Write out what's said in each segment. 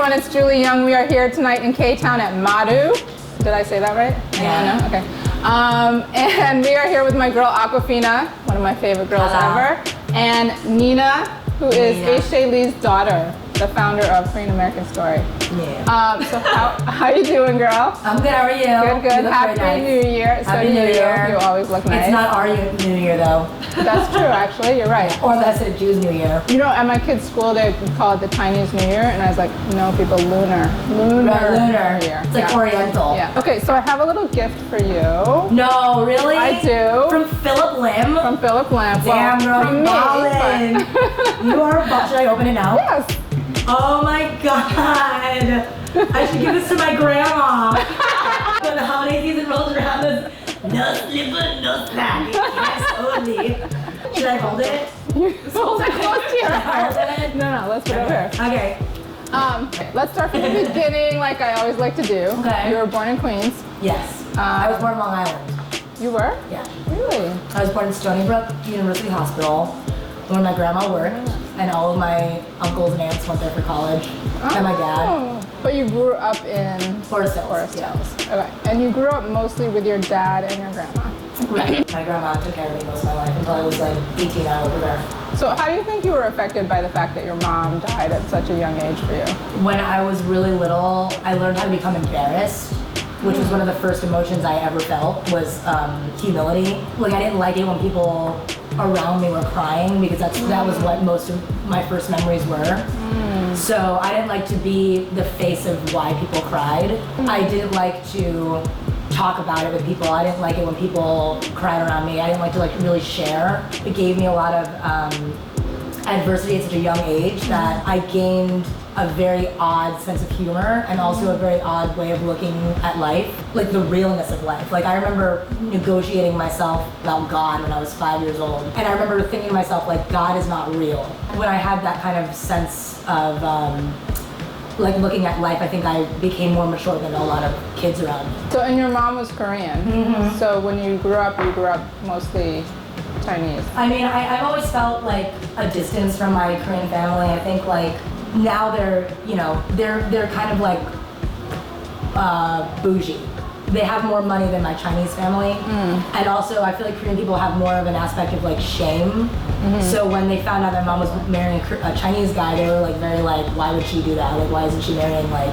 everyone, it's Julie Young. We are here tonight in K-Town at Maru. Did I say that right? Yeah. No? Okay. And we are here with my girl Awkwafina, one of my favorite girls ever, and Nina, who is Aisha Lee's daughter, the founder of Korean American Story. Yeah. So how you doing, girl? I'm good. How are you? Good. Happy nice. New Year. Happy New Year. You always look nice. It's not our New Year though. That's true, actually. You're right. Or that's a Jews' New Year. You know, at my kids' school, they call it the Chinese New Year, and I was like, no, people, lunar. Right, lunar. New Year. It's like Oriental. Yeah. Okay, so I have a little gift for you. No, really? I do. From Philip Lim? From Philip Lim. Damn, girl, from you ballin'. You are a boss. Should I open it now? Yes. Oh my god. I should give this to my grandma. When the holiday season rolls around, there's no slipper, no snack. Yes, only. Should I hold it? Hold it close to your heart. No, let's put it over here. Okay. Let's start from the beginning, like I always like to do. Okay. You were born in Queens. Yes. I was born in Long Island. You were? Yeah. Really? I was born in Stony Brook University Hospital, where my grandma worked, and all of my uncles and aunts went there for college, and my dad. But you grew up in Forest Hills. Forest Hills. Okay. And you grew up mostly with your dad and your grandma. Right. My grandma took care of me most of my life until I was like 18 out over there. So how do you think you were affected by the fact that your mom died at such a young age for you? When I was really little, I learned how to become embarrassed, which was one of the first emotions I ever felt, was humility. Like, I didn't like it when people around me were crying, because that was what most of my first memories were. So I didn't like to be the face of why people cried. I didn't like to talk about it with people. I didn't like it when people cried around me. I didn't like to really share. It gave me a lot of adversity at such a young age that I gained a very odd sense of humor, and also a very odd way of looking at life, like the realness of life. Like, I remember negotiating myself about God when I was 5 years old, and I remember thinking to myself, like, God is not real. When I had that kind of sense of like looking at life, I think I became more mature than a lot of kids around me. So, and your mom was Korean. So when you grew up mostly Chinese. I mean, I've always felt like a distance from my Korean family. I think like now they're kind of like bougie. They have more money than my Chinese family. And also I feel like Korean people have more of an aspect of like shame. So when they found out that mom was marrying a Chinese guy, they were like very like, why would she do that? Like, why isn't she marrying like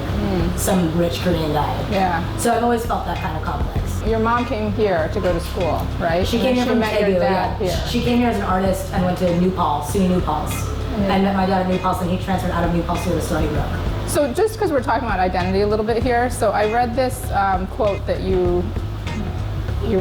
some rich Korean guy? Yeah. So I've always felt that kind of complex. Your mom came here to go to school, right? She came here from met your dad here. She came here as an artist and went to New Paltz, SUNY New Paltz. And met my dad at New Paltz, and he transferred out of New Paltz to Stony Brook. So just because we're talking about identity a little bit here, so I read this quote that you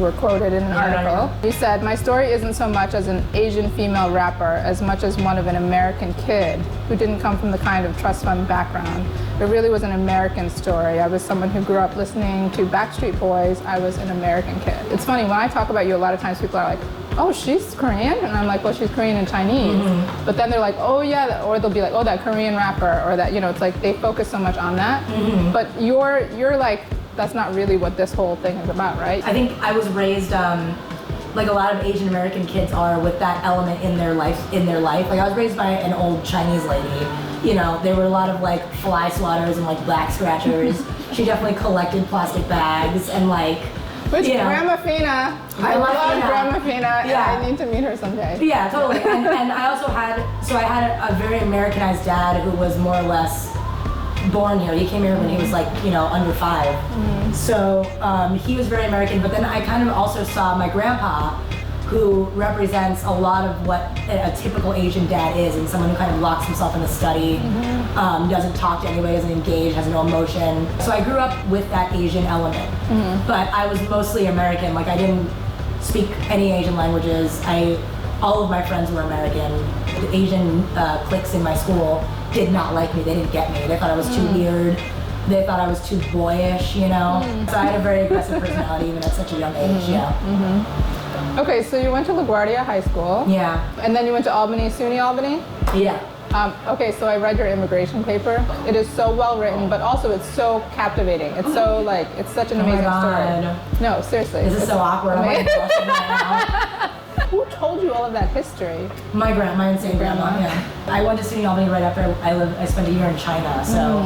were quoted in an article. You said, "My story isn't so much as an Asian female rapper as much as one of an American kid who didn't come from the kind of trust fund background. It really was an American story. I was someone who grew up listening to Backstreet Boys. I was an American kid." It's funny, when I talk about you, a lot of times people are like, "Oh, she's Korean?" And I'm like, "Well, she's Korean and Chinese." But then they're like, "Oh yeah," or they'll be like, "Oh, that Korean rapper," or that, it's like they focus so much on that. But you're like, that's not really what this whole thing is about, right? I think I was raised like a lot of Asian American kids are, with that element in their life. Like, I was raised by an old Chinese lady. There were a lot of like fly swatters and like black scratchers. She definitely collected plastic bags and like, Which Grandma Fina, I love Grandma Fina, and I need to meet her someday. Yeah, totally. And I also had a very Americanized dad who was more or less born here. He came here when he was like, under 5. So he was very American, but then I kind of also saw my grandpa, who represents a lot of what a typical Asian dad is, and someone who kind of locks himself in a study, doesn't talk to anybody, isn't engaged, has no emotion. So I grew up with that Asian element, but I was mostly American. Like, I didn't speak any Asian languages. All of my friends were American. The Asian cliques in my school did not like me. They didn't get me. They thought I was too weird. They thought I was too boyish, So I had a very aggressive personality even at such a young age, Okay, so you went to LaGuardia High School. Yeah. And then you went to Albany, SUNY Albany? Yeah. Okay, so I read your immigration paper. It is so well written, but also it's so captivating. It's so it's such an amazing story. No, seriously. This is so awkward. I'm like blushing right now. Who told you all of that history? My insane grandma. Yeah. I went to SUNY Albany right after I spent a year in China, so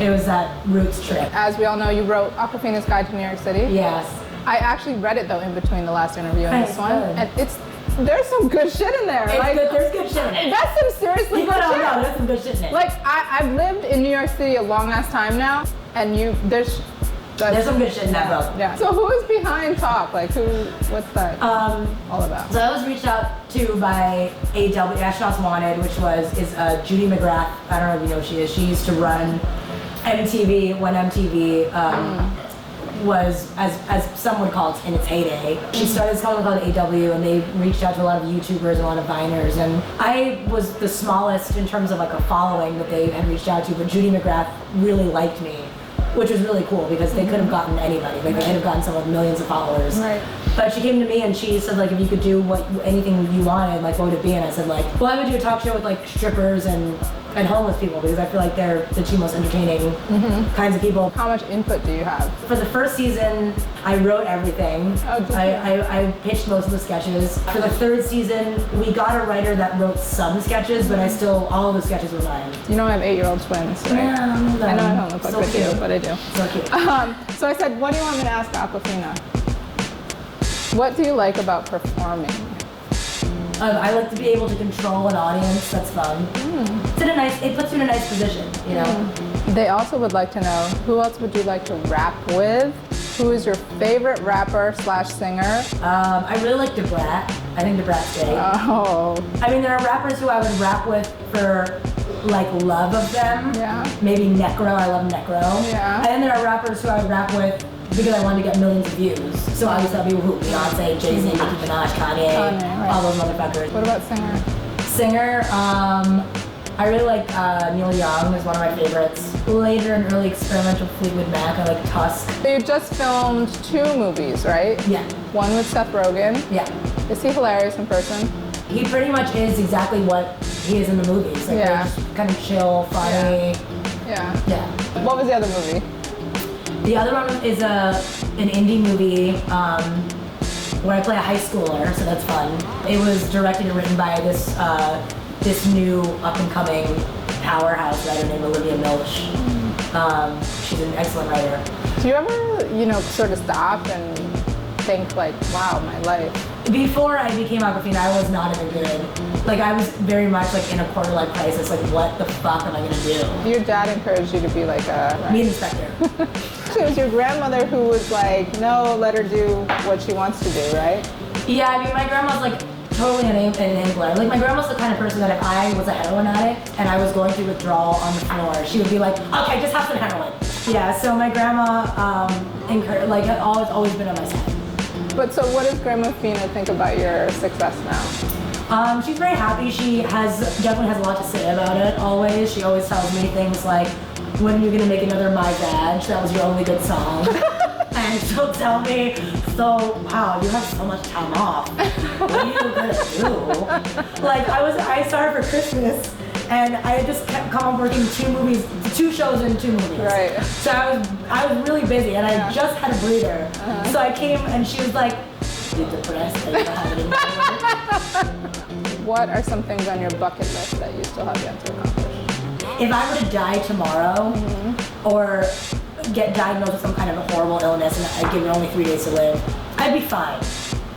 it was that roots trip. As we all know, you wrote Awkwafina's Guide to New York City. Yes. I actually read it though in between the last interview and this one, good. and there's some good shit in there. It's good. There's good shit in it. That's some seriously good shit. No, there's some good shit in it. Like I've lived in New York City a long ass time now, and there's some good shit in that book. Yeah. So who is behind Talk? Like what's that all about? So I was reached out to by AW, Astronauts Wanted, which is Judy McGrath. I don't know if you know who she is. She used to run MTV when MTV was, as some would call it, in its heyday. She started this company called AW, and they reached out to a lot of YouTubers and a lot of Viners. And I was the smallest in terms of like a following that they had reached out to, but Judy McGrath really liked me, which was really cool because they could have gotten anybody. Like they could have gotten someone with millions of followers. Right. But she came to me and she said, like, if you could do anything you wanted, like, what would it be? And I said, like, well, I would do a talk show with like strippers and homeless people because I feel like they're the two most entertaining kinds of people. How much input do you have? For the first season, I wrote everything. Oh, did you? I pitched most of the sketches. For the third season, we got a writer that wrote some sketches, but all of the sketches were mine. You know I have 8-year-old twins, right? Yeah, I know I don't look like I do, but I do. So cute. So I said, what do you want me to ask Awkwafina? What do you like about performing? I like to be able to control an audience. That's fun. It puts you in a nice position, you know. They also would like to know, who else would you like to rap with? Who is your favorite rapper/singer? I really like DeBrat. I think DeBrat's great. Oh. I mean, there are rappers who I would rap with for like love of them. Yeah. Maybe Necro. I love Necro. Yeah. And then there are rappers who I would rap with because I wanted to get millions of views. So obviously that'll be who? Beyonce, Jay-Z, Nicki Minaj, Kanye, right. all those motherfuckers. What about singer? Singer, I really like Neil Young is one of my favorites. Later and early experimental Fleetwood Mac, I like Tusk. You just filmed 2 movies, right? Yeah. One with Seth Rogen. Yeah. Is he hilarious in person? He pretty much is exactly what he is in the movies. Like, Yeah. just kind of chill, funny. Yeah. Yeah. What was the other movie? The other one is an indie movie where I play a high schooler, so that's fun. It was directed and written by this new up-and-coming powerhouse writer named Olivia Milch. She's an excellent writer. Do you ever, sort of stop and think like, wow, my life? Before I became Awkwafina, I was not in a good, like I was very much like in a quarter-life crisis, like what the fuck am I gonna do? Your dad encouraged you to be like a... Be an inspector. It was your grandmother who was like, no, let her do what she wants to do, right? Yeah, I mean, my grandma's like totally an enabler. Like my grandma's the kind of person that if I was a heroin addict and I was going through withdrawal on the floor, she would be like, okay, just have some heroin. Yeah, so my grandma encouraged, like always been on my side. But so what does Grandma Fina think about your success now? She's very happy. She definitely has a lot to say about it, always. She always tells me things like, when are you gonna make another My Vag? That was your only good song. And she'll tell me, so, wow, you have so much time off. What are you gonna do? Like, I saw her for Christmas, and I had just kept working 2 shows and 2 movies. Right. So I was really busy, and I just had a breather. So I came, and she was like, you're depressed, and you don't have it anymore. What are some things on your bucket list that you still have yet to accomplish? If I were to die tomorrow, or get diagnosed with some kind of a horrible illness and I give it only 3 days to live, I'd be fine,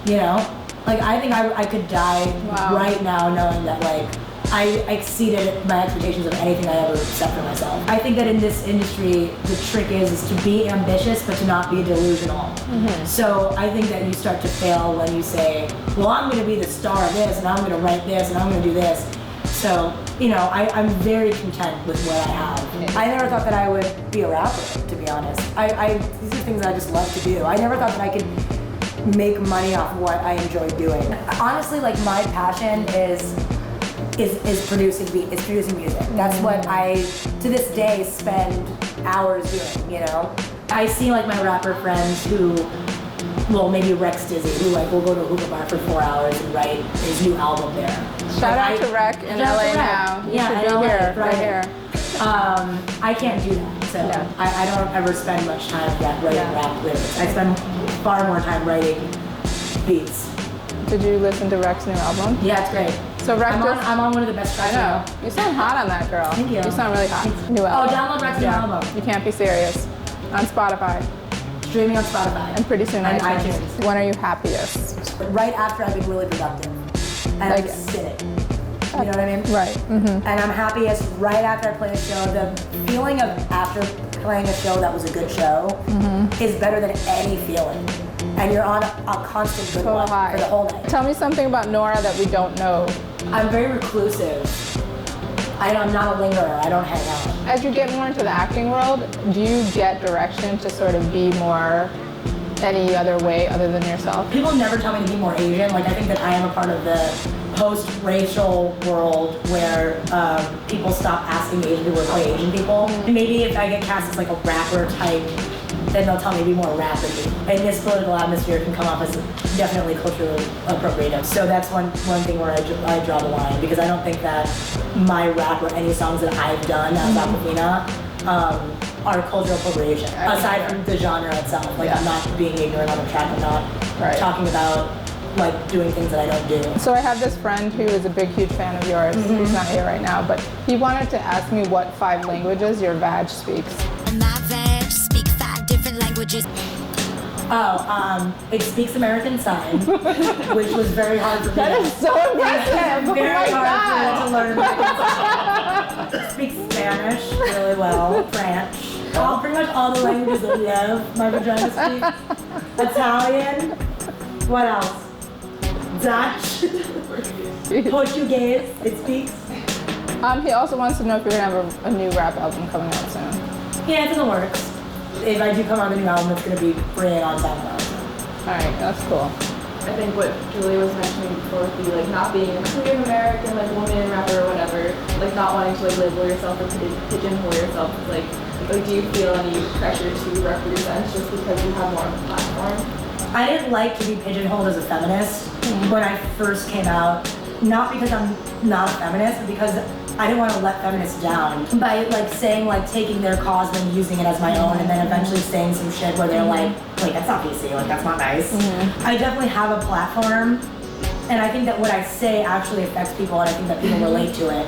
you know? Like, I think I could die right now knowing that, like, I exceeded my expectations of anything I ever set for myself. I think that in this industry, the trick is to be ambitious, but to not be delusional. So I think that you start to fail when you say, well, I'm gonna be the star of this, and I'm gonna write this, and I'm gonna do this. So, I'm very content with what I have. I never thought that I would be a rapper, to be honest. These are things that I just love to do. I never thought that I could make money off of what I enjoy doing. Honestly, like, my passion is producing music. That's what I, to this day, spend hours doing, I see, like, my rapper friends who, well, maybe Rex Dizzy, who, like, will go to a hookah bar for 4 hours and write his new album there. Shout out to Rec in LA now. You should be here, right here. I can't do that, so I don't ever spend much time writing rap lyrics. I spend far more time writing beats. Did you listen to Rex's new album? Yeah, it's great. So Rex I'm on one of the best tracks. I know. You sound hot on that, girl. Thank you. You sound really hot. New album. Download Rex's new album. You can't be serious. On Spotify. Streaming on Spotify. And pretty soon and iTunes. When are you happiest? Right after I've been really productive. And Like- I'm sitting. You know what I mean? Right. Mm-hmm. And I'm happiest right after I play a show. The feeling of after playing a show that was a good show is better than any feeling. And you're on a constant good one for the whole night. Tell me something about Nora that we don't know. I'm very reclusive. I'm not a lingerer. I don't hang out. As you get more into the acting world, do you get direction to sort of be more any other way other than yourself? People never tell me to be more Asian. Like, I think that I am a part of the post-racial world where people stop asking Asian people to play Asian people. And maybe if I get cast as like a rapper type, then they'll tell me to be more rappy. And this political atmosphere can come off as definitely culturally appropriative. So that's one thing where I draw the line, because I don't think that my rap or any songs that I've done as Awkwafina are cultural appropriation. Aside from the genre itself, like I'm not being ignorant on the track. I'm not talking about like doing things that I don't do. So I have this friend who is a big, huge fan of yours. He's not here right now, but he wanted to ask me what 5 languages your vag speaks. My vag speak 5 different languages. It speaks American Sign, which was very hard for me. That is so impressive! Very Oh my hard God! to learn American Sign. It speaks Spanish really well, French. Pretty much all the languages that love my vagina speaks. Italian. What else? Dutch. Portuguese. It speaks. He also wants to know if you're gonna have a new rap album coming out soon. Yeah, it's in the works. If I do come out with a new album, it's going to be free on SoundCloud. Alright, that's cool. I think what Julie was mentioning before with you, like not being a Korean American, like woman, rapper, or whatever, like not wanting to like label yourself or pigeonhole yourself, like do you feel any pressure to represent just because you have more of a platform? I didn't like to be pigeonholed as a feminist when I first came out. Not because I'm not a feminist, but because I didn't want to let feminists down by like saying like taking their cause and using it as my own, and then eventually saying some shit where they're like that's not PC, like that's not nice. I definitely have a platform, and I think that what I say actually affects people, and I think that people relate to it.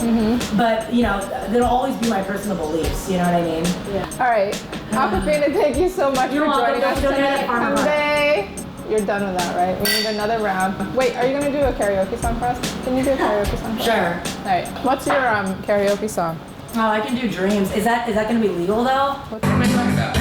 But you know, there'll always be my personal beliefs. You know what I mean? Yeah. Alright, Awkwafina, thank you so much You're for welcome. joining us Don't tonight. forget Farmer Market. Someday. You're done with that, right? We need another round. Wait, are you gonna do a karaoke song for us? Can you do a karaoke song for us? Sure. Alright, what's your karaoke song? Oh, I can do Dreams. Is that gonna be legal though? What's- About.